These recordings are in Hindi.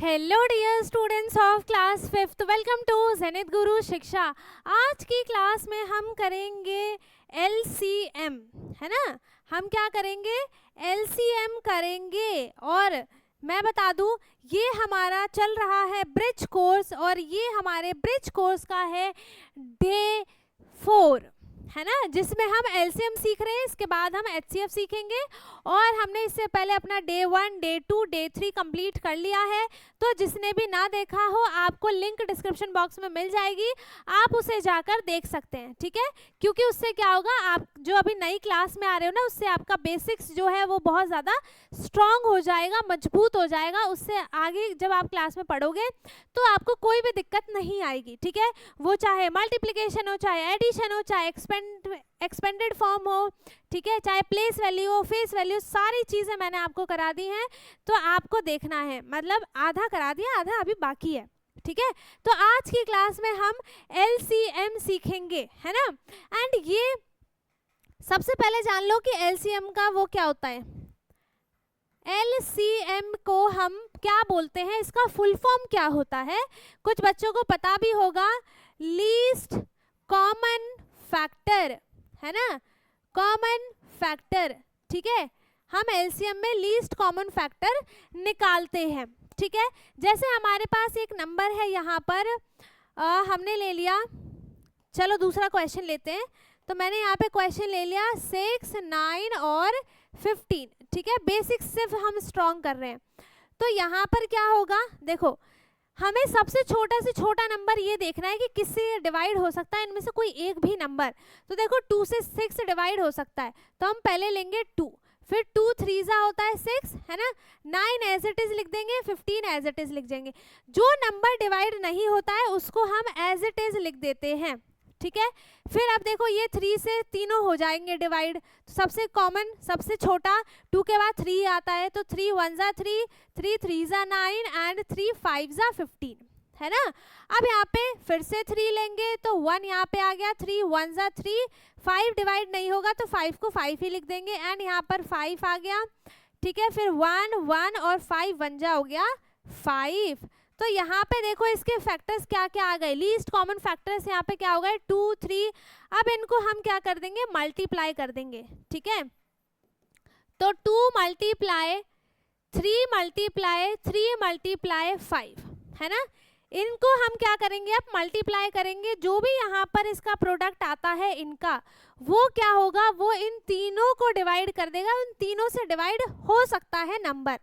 Hello dear students of class 5th, welcome to Zenith Guru Shiksha. आज की क्लास में हम करेंगे एलसीएम, है ना। हम क्या करेंगे? एलसीएम करेंगे। और मैं बता दूं, ये हमारा चल रहा है ब्रिज कोर्स और ये हमारे ब्रिज कोर्स का है डे 4, है ना, जिसमें हम एलसीएम सीख रहे हैं। इसके बाद हम एचसीएफ सीखेंगे और हमने इससे पहले अपना डे 1, डे 2, डे 3 कंप्लीट कर लिया है। तो जिसने भी ना देखा हो, आपको लिंक डिस्क्रिप्शन बॉक्स में मिल जाएगी, आप उसे जाकर देख सकते हैं, ठीक है। क्योंकि उससे क्या होगा, आप जो अभी नई क्लास में आ रहे हो ना, उससे आपका बेसिक्स जो है वो बहुत ज़्यादा स्ट्रांग हो जाएगा, मजबूत हो जाएगा। उससे आगे जब आप क्लास में पढ़ोगे तो आपको कोई भी दिक्कत नहीं आएगी, ठीक है। वो चाहे मल्टीप्लिकेशन हो, चाहे एडिशन हो, चाहे एक्सपेंडेड फॉर्म हो, ठीक है, चाहे प्लेस वैल्यू हो, फेस वैल्यू, सारी चीज़ें मैंने आपको करा दी हैं। तो आपको देखना है, मतलब आधा करा दिया, आधा अभी बाकी है, ठीक है। तो आज की क्लास में हम एलसीएम सीखेंगे, है ना। एंड ये सबसे पहले जान लो कि एलसीएम का वो क्या होता है। एलसीएम को हम क्या बोलते हैं, इसका फुल फॉर्म क्या होता है, कुछ बच्चों को पता भी होगा। लीस्ट कॉमन फैक्टर, है ना, कॉमन फैक्टर, ठीक है। हम एलसीएम में लीस्ट कॉमन फैक्टर निकालते हैं, ठीक है। जैसे हमारे पास एक नंबर है यहाँ पर, हमने ले लिया, चलो दूसरा क्वेश्चन लेते हैं। तो मैंने यहाँ पे क्वेश्चन ले लिया 6, 9 और 15, ठीक है। बेसिक्स सिर्फ हम स्ट्रॉन्ग कर रहे हैं। तो यहाँ पर क्या होगा, देखो, हमें सबसे छोटा से छोटा नंबर ये देखना है कि किससे डिवाइड हो सकता है, इनमें से कोई एक भी नंबर। तो देखो 2 से 6 डिवाइड हो सकता है, तो हम पहले लेंगे 2, फिर 2 3 होता है 6, है ना, 9 एज इट इज लिख देंगे, 15 एज इट इज लिख देंगे। जो नंबर डिवाइड नहीं होता है उसको हम एज इट इज लिख देते हैं, ठीक है। फिर अब देखो ये 3 से तीनों हो जाएंगे डिवाइड। तो सबसे कॉमन, सबसे छोटा 2 के बाद 3 आता है, तो 3 1 जा 3, 3 3 जा 9 एंड 3 5 जा 15, है ना। अब यहाँ पे फिर से 3 लेंगे, तो 1 यहाँ पे आ गया, 3 1 जा 3, 5 डिवाइड नहीं होगा तो 5 को 5 ही लिख देंगे एंड यहाँ पर 5 आ गया, ठीक है। फिर 1 1 और 5 1 जा हो गया 5। तो यहाँ पे देखो इसके फैक्टर्स क्या क्या आ गए, लीस्ट कॉमन फैक्टर्स यहाँ पे क्या हो गए 2 3। अब इनको हम क्या कर देंगे, मल्टीप्लाई कर देंगे, ठीक है। तो 2 मल्टीप्लाई 3 मल्टीप्लाई 3 मल्टीप्लाई 5, है ना। इनको हम क्या करेंगे, अब मल्टीप्लाई करेंगे। जो भी यहाँ पर इसका प्रोडक्ट आता है इनका, वो क्या होगा, वो इन तीनों को डिवाइड कर देगा। उन तीनों से डिवाइड हो सकता है नंबर,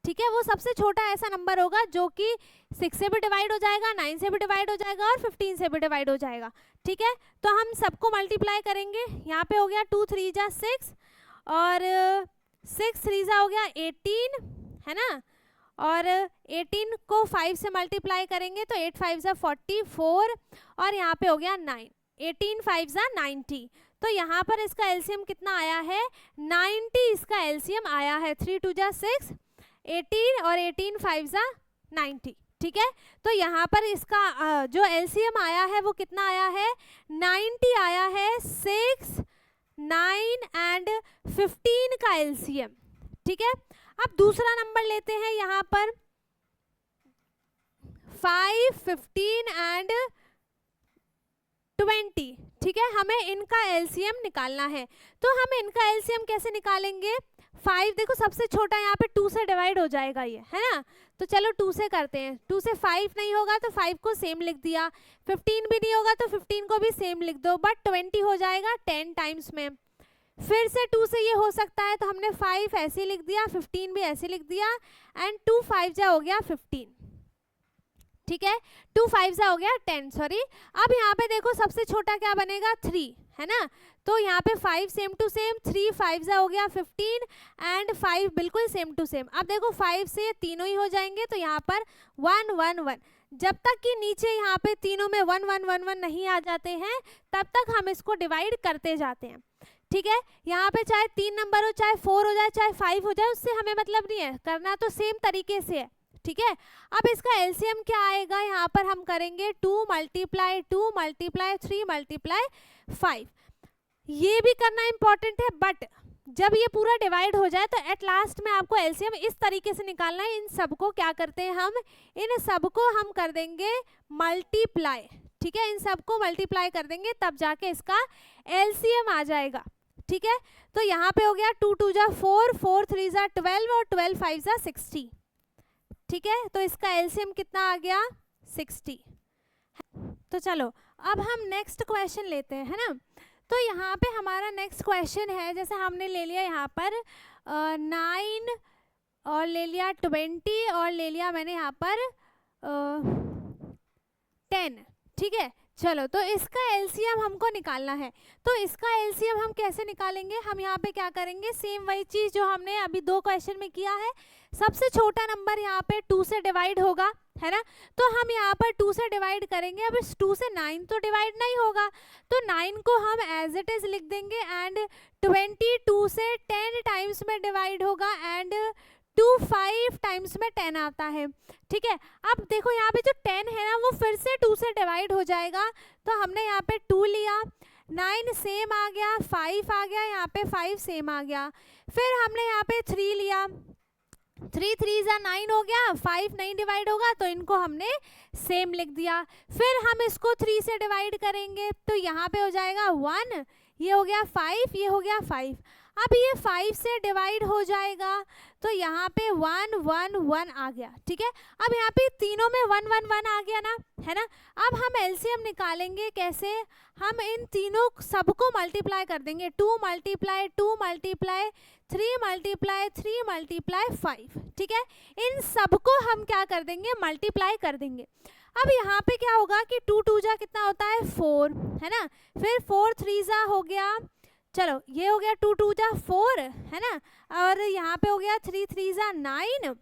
ठीक है। वो सबसे छोटा ऐसा नंबर होगा जो कि 6 से भी डिवाइड हो जाएगा, 9 से भी डिवाइड हो जाएगा और 15 से भी डिवाइड हो जाएगा, ठीक है। तो हम सबको मल्टीप्लाई करेंगे। यहाँ पे हो गया 2 3 जा 6 और 6 3 जा हो गया 18, है ना। और 18 को 5 से मल्टीप्लाई करेंगे तो 8 5 जा 44 और यहाँ पे हो गया 9, 18 5 जा 90। तो यहाँ पर इसका एलसीएम कितना आया है, 90 इसका एलसीएम आया है। 3 2 जा 6, 18 और 18 5 जा 90, ठीक है। तो यहाँ पर इसका जो एलसीएम आया है वो कितना आया है, 90 आया है। 6 9 एंड 15 का एलसीएम, ठीक है। अब दूसरा नंबर लेते हैं यहाँ पर 5 15 एंड 20, ठीक है। हमें इनका एलसीएम निकालना है। तो हम इनका एलसीएम कैसे निकालेंगे, 5 देखो सबसे छोटा यहाँ पे 2 से डिवाइड हो जाएगा ये, है ना। तो चलो 2 से करते हैं। 2 से 5 नहीं होगा तो 5 को सेम लिख दिया, 15 भी नहीं होगा तो 15 को भी सेम लिख दो, बट 20 हो जाएगा 10 टाइम्स में। फिर से 2 से ये हो सकता है तो हमने 5 ऐसे लिख दिया, 15 भी ऐसे लिख दिया एंड 2 5 जा हो गया 15, ठीक है। 2 5 जा हो गया 10, सॉरी। अब यहाँ पे देखो सबसे छोटा क्या बनेगा, 3, है ना। तो यहाँ पे 5 सेम टू सेम, 3 5 जा हो गया 15 एंड 5 बिल्कुल सेम टू सेम। अब देखो 5 से तीनों ही हो जाएंगे, तो यहाँ पर 1 1 1। जब तक कि नीचे यहाँ पे तीनों में 1 1 1 1 नहीं आ जाते हैं, तब तक हम इसको डिवाइड करते जाते हैं, ठीक है। यहाँ पे चाहे 3 नंबर हो, चाहे 4 हो जाए, चाहे 5 हो जाए, उससे हमें मतलब नहीं है, करना तो सेम तरीके से है, ठीक है। अब इसका एलसीएम क्या आएगा, यहाँ पर हम करेंगे 2 मल्टीप्लाई 2 मल्टीप्लाई 3 मल्टीप्लाई 5। ये भी करना इंपॉर्टेंट है, बट जब ये पूरा डिवाइड हो जाए तो एट लास्ट में आपको एलसीएम इस तरीके से निकालना है। इन सबको क्या करते हैं हम, इन सबको हम कर देंगे मल्टीप्लाई, ठीक है, इन सबको मल्टीप्लाई कर देंगे, तब जाके इसका एलसीएम आ जाएगा, ठीक है। तो यहाँ पे हो गया 2 2 जा 4, 4 3 जा 12 और 12 5 जा 60, ठीक है। तो इसका एलसीएम कितना आ गया, 60। तो चलो अब हम नेक्स्ट क्वेश्चन लेते हैं, है ना। तो यहाँ पे हमारा नेक्स्ट क्वेश्चन है, जैसे हमने ले लिया यहाँ पर 9 और ले लिया 20 और ले लिया मैंने यहाँ पर 10, ठीक है। चलो तो इसका एलसीएम हमको निकालना है। तो इसका एलसीएम हम कैसे निकालेंगे, हम यहाँ पे क्या करेंगे, सेम वही चीज़ जो हमने अभी 2 क्वेश्चन में किया है। सबसे छोटा नंबर यहाँ पे 2 से डिवाइड होगा, है ना। तो हम यहाँ पर 2 से डिवाइड करेंगे। अब इस 2 से 9 तो डिवाइड नहीं होगा, तो 9 को हम एज इट इज़ लिख देंगे। एंड 22 से 10 टाइम्स में डिवाइड होगा एंड 2 5 टाइम्स में 10 आता है, ठीक है। अब देखो यहाँ पे जो 10 है ना वो फिर से 2 से डिवाइड हो जाएगा। तो हमने यहाँ पे 2 लिया, 9 सेम आ गया, 5 आ गया, यहाँ पे 5 सेम आ गया। फिर हमने यहाँ पे 3 लिया, 3 3 जा 9 हो गया, 5 नहीं डिवाइड होगा तो इनको हमने सेम लिख दिया। फिर हम इसको 3 से डिवाइड करेंगे तो यहाँ पे हो जाएगा 1, ये हो गया 5, ये हो गया 5। अब ये 5 से डिवाइड हो जाएगा तो यहाँ पे 1 1 1 आ गया, ठीक है। अब यहाँ पे तीनों में 1 1 1 आ गया ना, है ना। अब हम एलसीएम निकालेंगे कैसे, हम इन तीनों सबको मल्टीप्लाई कर देंगे, 2 मल्टीप्लाई 2 मल्टीप्लाई 3 मल्टीप्लाई 3 मल्टीप्लाई 5, ठीक है। इन सबको हम क्या कर देंगे, मल्टीप्लाई कर देंगे। अब यहाँ पे क्या होगा कि 2 2 जा कितना होता है 4, है ना। फिर 4 3 जा हो गया, चलो ये हो गया 2 2 जा 4, है ना। और यहाँ पे हो गया 3 3 जा 9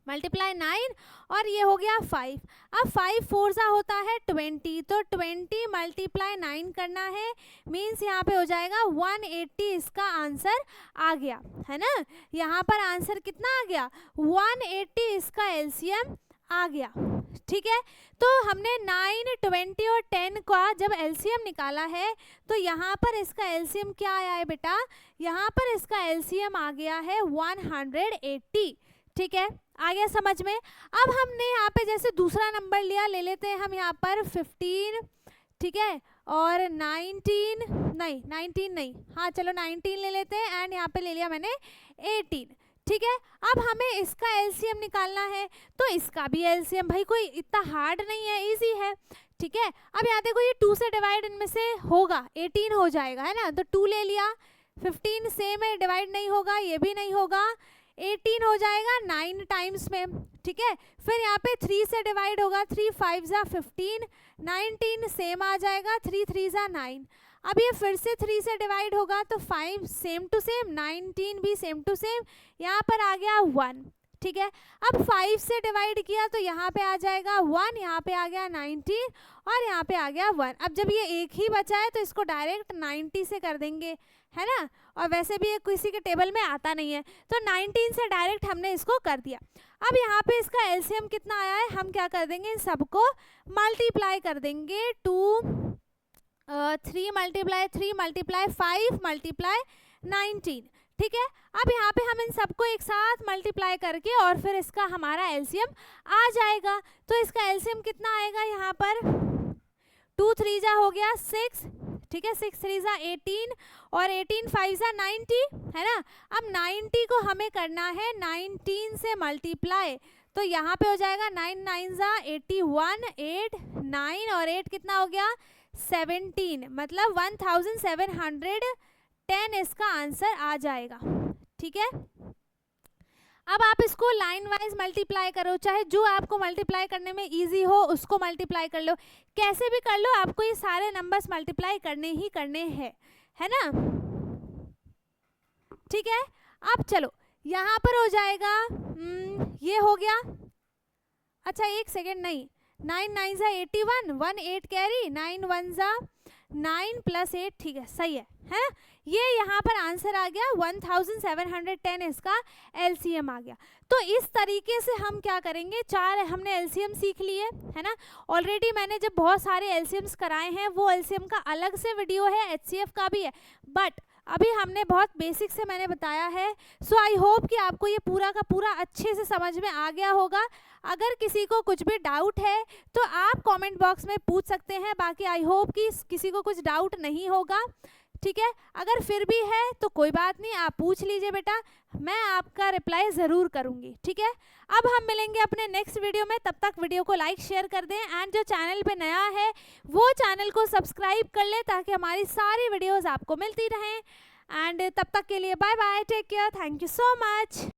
मल्टीप्लाई 9 और ये हो गया 5। अब 5 4 जा होता है 20, तो 20 मल्टीप्लाई 9 करना है, मीन्स यहाँ पे हो जाएगा 180। इसका आंसर आ गया, है ना। यहाँ पर आंसर कितना आ गया, 180 इसका एलसीएम आ गया, ठीक है। तो हमने 9 20 और 10 का जब एलसीएम निकाला है तो यहाँ पर इसका एलसीएम क्या आया है बेटा, यहाँ पर इसका एलसीएम आ गया है 180, ठीक है। आ गया समझ में। अब हमने यहाँ पे जैसे दूसरा नंबर लिया, ले लेते हैं हम यहाँ पर 15, ठीक है, और 19 नहीं, हाँ चलो 19 ले लेते हैं एंड यहाँ पे ले लिया मैंने 18, ठीक है। अब हमें इसका एलसीएम निकालना है, तो इसका भी एलसीएम भाई कोई इतना हार्ड नहीं है, इजी है, ठीक है। अब यहाँ देखो ये 2 से डिवाइड इनमें से होगा 18 हो जाएगा, है ना। तो 2 ले लिया, 15 सेम है, डिवाइड नहीं होगा, ये भी नहीं होगा, 18 हो जाएगा 9 टाइम्स में, ठीक है। फिर यहाँ पे 3 से डिवाइड होगा, 3 5 जा 15, 19 सेम आ जाएगा, 3 3 जा 9। अब ये फिर से 3 से डिवाइड होगा तो 5 सेम टू सेम, 19 भी सेम टू सेम, यहाँ पर आ गया 1, ठीक है। अब 5 से डिवाइड किया तो यहाँ पे आ जाएगा 1, यहाँ पे आ गया 19 और यहाँ पे आ गया 1। अब जब ये एक ही बचा है तो इसको डायरेक्ट 90 से कर देंगे, है ना। और वैसे भी ये किसी के टेबल में आता नहीं है, तो 19 से डायरेक्ट हमने इसको कर दिया। अब यहाँ पे इसका एलसीएम कितना आया है, हम क्या कर देंगे, इन सबको मल्टीप्लाई कर देंगे। 3 मल्टीप्लाई 3 मल्टीप्लाई 5 मल्टीप्लाई 19, ठीक है। अब यहाँ पे हम इन सबको एक साथ मल्टीप्लाई करके और फिर इसका हमारा एलसीएम आ जाएगा। तो इसका एलसीएम कितना आएगा, यहाँ पर 2 3 जा हो गया 6, ठीक है, 6 3 जा 18 और 18 5 जा 90, है ना। अब 90 को हमें करना है 19 से मल्टीप्लाई, तो यहाँ पे हो जाएगा 9 9 जा 81, 8 9 और 8 कितना हो गया 17, मतलब 1710 इसका आंसर आ जाएगा, ठीक है। अब आप इसको लाइन वाइज मल्टीप्लाई करो, चाहे जो आपको मल्टीप्लाई करने में इजी हो उसको मल्टीप्लाई कर लो, कैसे भी कर लो, आपको ये सारे नंबर्स मल्टीप्लाई करने ही करने हैं, है ना, ठीक है। अब चलो यहाँ पर हो जाएगा ये हो गया, अच्छा एक सेकेंड, नहीं 9 9 जा 81, 1 8 कैरी, 9 1 जा 9 प्लस 8, ठीक है, सही है ना। ये यहाँ पर आंसर आ गया 1710 इसका एलसीएम आ गया। तो इस तरीके से हम क्या करेंगे, 4 हमने एलसीएम सीख लिए, है ना। ऑलरेडी मैंने जब बहुत सारे एलसीएम्स कराए हैं, वो एलसीएम का अलग से वीडियो है, एचसीएफ का भी है, बट अभी हमने बहुत बेसिक से मैंने बताया है। सो आई होप कि आपको ये पूरा का पूरा अच्छे से समझ में आ गया होगा। अगर किसी को कुछ भी डाउट है तो आप कमेंट बॉक्स में पूछ सकते हैं, बाकी आई होप कि किसी को कुछ डाउट नहीं होगा, ठीक है। अगर फिर भी है तो कोई बात नहीं, आप पूछ लीजिए बेटा, मैं आपका रिप्लाई ज़रूर करूँगी, ठीक है। अब हम मिलेंगे अपने नेक्स्ट वीडियो में, तब तक वीडियो को लाइक शेयर कर दें एंड जो चैनल पे नया है वो चैनल को सब्सक्राइब कर ले ताकि हमारी सारी वीडियोस आपको मिलती रहें। एंड तब तक के लिए bye bye, take care, thank you so much.